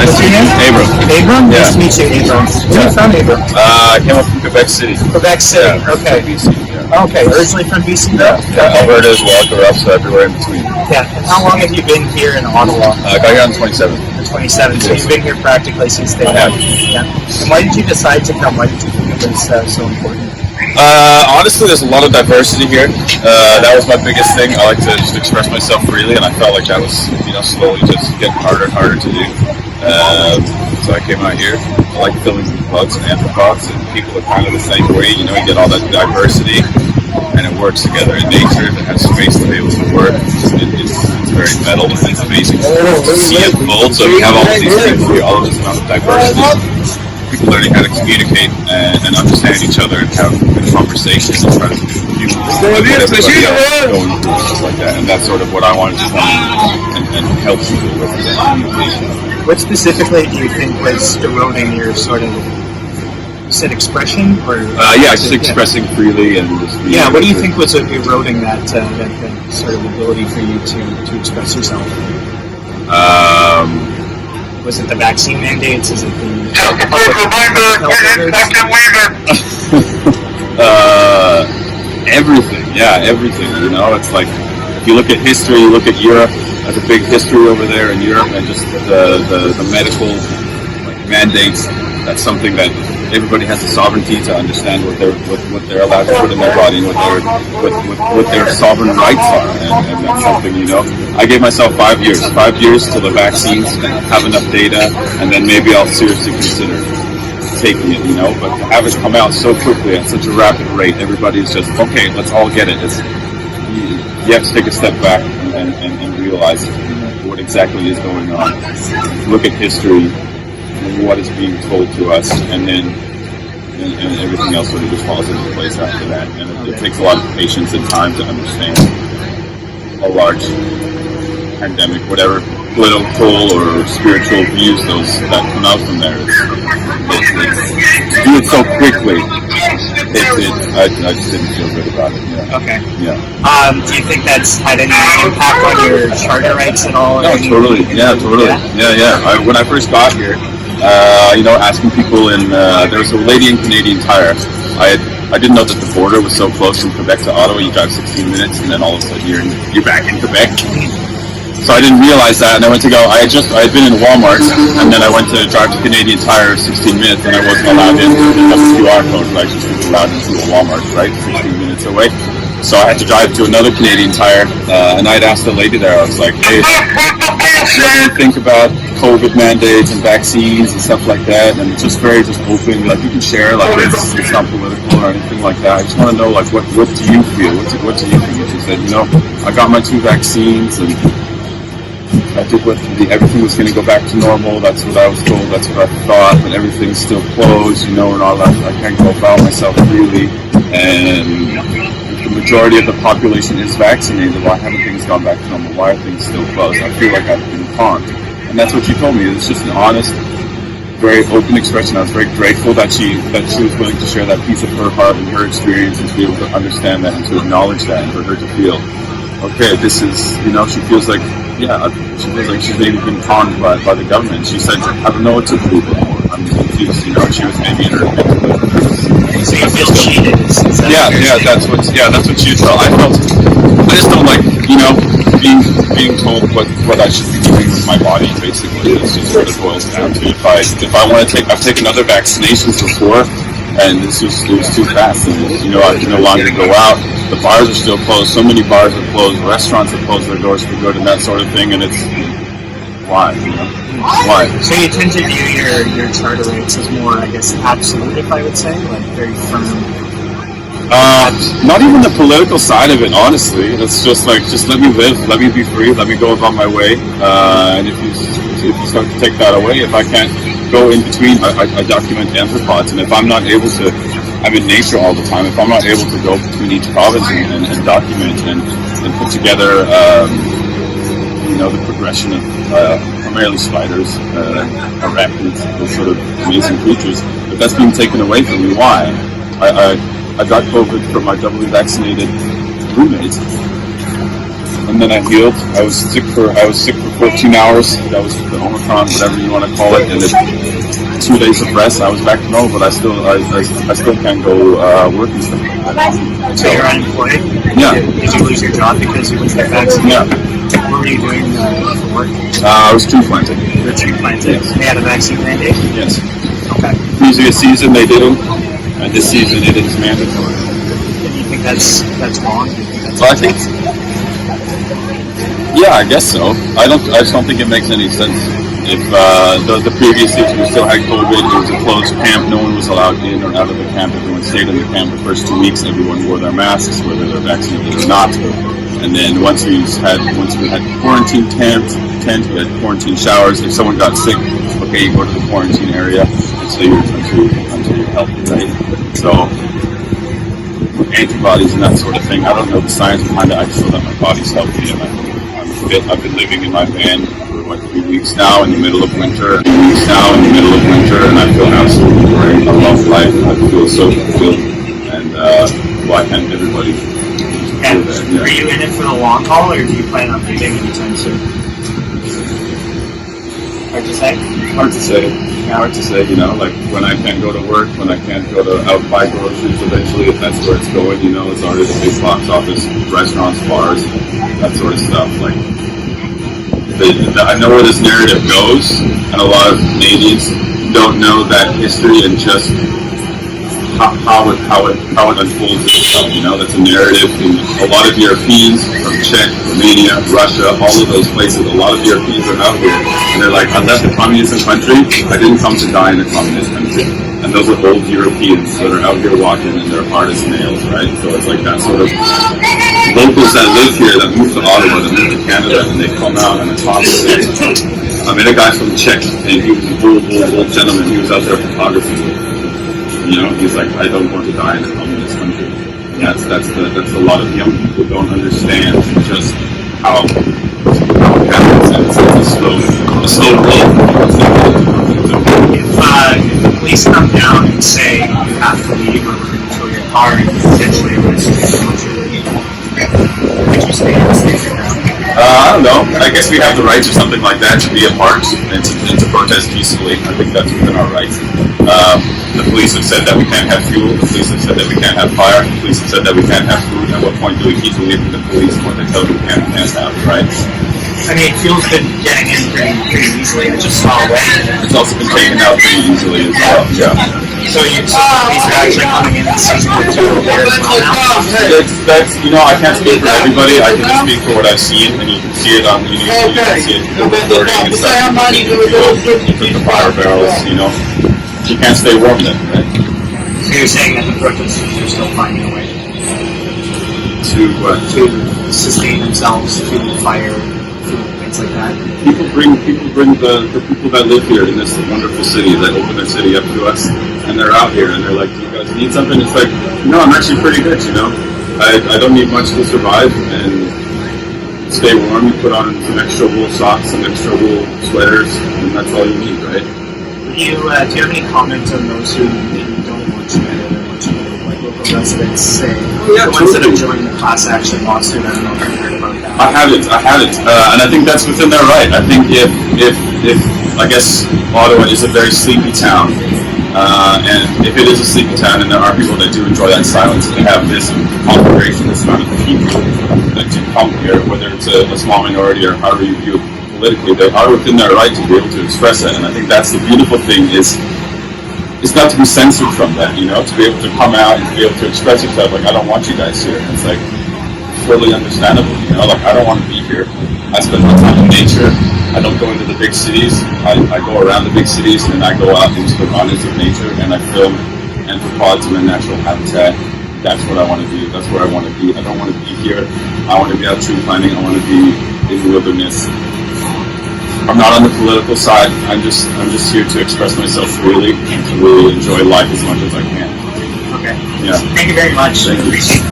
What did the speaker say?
What's your name? Abram. Abram? Yeah. Nice to meet you, Abram. Where are you from, Abram? I came up from Quebec City. Quebec City, Yeah, okay. BC, yeah. Okay, originally from BC, Yeah, though? yeah. Alberta as well, corrupt, so everywhere in between. Yeah, and how long have you been here in Ottawa? I got here on 27. 27, so you've been here practically since day I have. one. Yeah. And why did you decide to come? Why did you think it was so important? Honestly, there's a lot of diversity here. That was my biggest thing. I like to just express myself freely, and I felt like that was, slowly just getting harder and harder to do. So I came out here. I like filming bugs and anthropods, and people are kind of the same way. You get all that diversity, and it works together in nature. It has space to be able to work. It's very metal, and it's amazing to see it fold. So you have all of these people, all of this amount of diversity. People learning how to communicate and understand each other and have good conversations and try to do everybody else going through and stuff like that. And that's sort of what I wanted to come and help people with communication. What specifically do you think was eroding your sort of, expression? Or just expressing freely and just what do you think was eroding that sort of ability for you to express yourself? Was it the vaccine mandates? Is it the everything, everything. It's like if you look at history, you look at Europe. There's a big history over there in Europe, and just the medical mandates. That's something that everybody has the sovereignty to understand what they're allowed to put in their body and what their sovereign rights are, and that's something I gave myself 5 years till the vaccines and have enough data, and then maybe I'll seriously consider taking it. But to have it come out so quickly at such a rapid rate, everybody's just okay. Let's all get it. You have to take a step back and realize what exactly is going on. Look at history. What is being told to us, and then and everything else sort of just falls into place after that. And it takes a lot of patience and time to understand a large pandemic, whatever political or spiritual views that come out from there. To do it so quickly, I just didn't feel good about it. Yeah. Okay. Yeah. Do you think that's had any impact on your charter rights at all? No, totally. Yeah, totally. Yeah. When I first got here, asking people there was a lady in Canadian Tire. I didn't know that the border was so close from Quebec to Ottawa. You drive 16 minutes, and then all of a sudden you're back in Quebec. So I didn't realize that, and I went to go. I had been in Walmart, and then I went to drive to Canadian Tire 16 minutes, and I wasn't allowed in because the QR code was actually allowed into a Walmart, right, 16 minutes away. So I had to drive to another Canadian Tire, and I'd asked the lady there. I was like, "Hey, what do you think about COVID mandates and vaccines and stuff like that?" And just very open, like you can share, like it's not political or anything like that. I just want to know, like, what do you feel? What do you think? And she said, I got my 2 vaccines, and I did everything was going to go back to normal. That's what I was told. That's what I thought. But everything's still closed, and all that. I can't go about myself freely. And the majority of the population is vaccinated. Why haven't things gone back to normal? Why are things still closed? I feel like I've been conned. And that's what she told me. It was just an honest, very open expression. I was very grateful that she was willing to share that piece of her heart and her experience, and to be able to understand that and to acknowledge that, and for her to feel, okay, this is, she feels like, she feels like she's maybe been conned by the government. She said, I don't know what to believe anymore. I'm confused. She was maybe in her So you feel cheated? That's what she felt. I just don't like, being told what I should be doing with my body, basically. It's just what it boils down to. If I want to I've taken other vaccinations before, and it was too fast, and I can no longer go out. The bars are still closed. So many bars are closed. Restaurants have closed their doors for good, and that sort of thing. And it's why? Why? So you tend to view your charter rights as more, I guess, absolute, if I would say, like very firm. Not even the political side of it, honestly. It's just like, just let me live, let me be free, let me go about my way. And if you start to take that away, if I can't go in between, I document anthropods, and if I'm not able to, I'm in nature all the time. If I'm not able to go between each province and document and put together, the progression of primarily spiders, arachnids, those sort of amazing creatures, but that's being taken away from me. Why? I got COVID from my doubly vaccinated roommates, and and then I healed. I was sick for 14 hours. That was the Omicron, whatever you want to call it, and then 2 days of rest. I was back to normal, but I still can't go work and stuff. So you're unemployed? Yeah. Did you lose your job because you wouldn't get vaccinated? Yeah. What were you doing for work? I was tree planting. You were tree planting. Yes. They had a vaccine mandate? Yes. Okay. Previous season they didn't, and this season it is mandatory. And you think that's wrong? Well, I think, yeah, I guess so. I just don't think it makes any sense. If the previous season we still had COVID, it was a closed camp, no one was allowed in or out of the camp. Everyone stayed in the camp the first 2 weeks. Everyone wore their masks, whether they're vaccinated or not. And then once we had quarantine tent, we had quarantine showers. If someone got sick, okay, you go to the quarantine area until you're healthy, right? So antibodies and that sort of thing. I don't know the science behind it. I just know that my body's healthy and I'm fit. I've been living in my van for 3 weeks now in the middle of winter. And I feel absolutely great. I love life. I feel so fulfilled. And why can't everybody? And are you in it for the long haul, or do you plan on leaving anytime soon? Hard to say. Hard to say. Hard to say. You know, like when I can't go to work, when I can't go to out buy groceries. Eventually, if that's where it's going, you know, it's already the big box office, restaurants, bars, that sort of stuff. Like. I know where this narrative goes, and a lot of Canadians don't know that history and just how it unfolds itself. You know, that's a narrative in a lot of Europeans, from Czech, Romania, Russia, all of those places. A lot of Europeans are out here, and they're like, I left a communist country. I didn't come to die in a communist country. And those are old Europeans that are out here walking, and they're hard as nails, right? So it's like that sort of locals that live here, that move to Ottawa, that move to Canada, and they come out and they talk to them. I met a guy from Czech, and he was an old gentleman. He was out there photographing. You know, he's like, I don't want to die in a communist country. That's a lot of young people don't understand just how it happens. And it's a slow roll. If the police come down and say you have to leave, or we're going to tow your car and potentially arrest you, would you stay your ground? I don't know. I guess we have the right or something like that to be apart and to protest peacefully. I think that's within our rights. The police have said that we can't have fuel. The police have said that we can't have fire. The police have said that we can't have food. At what point do we keep believing the police and what they tell you we can't have, right? I mean, fuel's been getting in pretty easily. I just saw a way. It's also been taken out pretty easily as well. Yeah. So the police are actually coming in and seizing the fuel there as well now? That's you know, I can't speak for everybody. I can just speak for what I've seen, and you can see it on the news. You can see it burning and stuff. You put the fire barrels, you know. You can't stay warm then, right? So you're saying that the protesters are still finding a way to sustain themselves through fire, through things like that? People bring the people that live here in this wonderful city, that open their city up to us, and they're out here and they're like, do you guys need something? It's like, no, I'm actually pretty good, you know. I don't need much to survive and stay warm. You put on some extra wool socks, some extra wool sweaters, and that's all you need, right? Do you have any comments on those who maybe don't want you in or want you in, like local residents say, the ones that have joined the class action lawsuit? I don't know if you've heard about that. I haven't, and I think that's within their right. I think if I guess Ottawa is a very sleepy town, and if it is a sleepy town, and there are people that do enjoy that silence, and they have this congregation, this amount of people that do come here, whether it's a small minority or however you view it politically, they are within their right to be able to express that, and I think that's the beautiful thing is not to be censored from that, you know, to be able to come out and be able to express yourself. Like, I don't want you guys here. It's like totally understandable, you know. Like, I don't want to be here. I spend my time in nature. I don't go into the big cities. I go around the big cities, and then I go out into the runners of nature, and I film anthropods in their natural habitat. That's what I want to do. That's where I want to be. I don't want to be here. I want to be out tree climbing. I want to be in the wilderness. I'm not on the political side. I'm just here to express myself freely and to really enjoy life as much as I can. Okay. Yeah. Thank you very much. Thank you.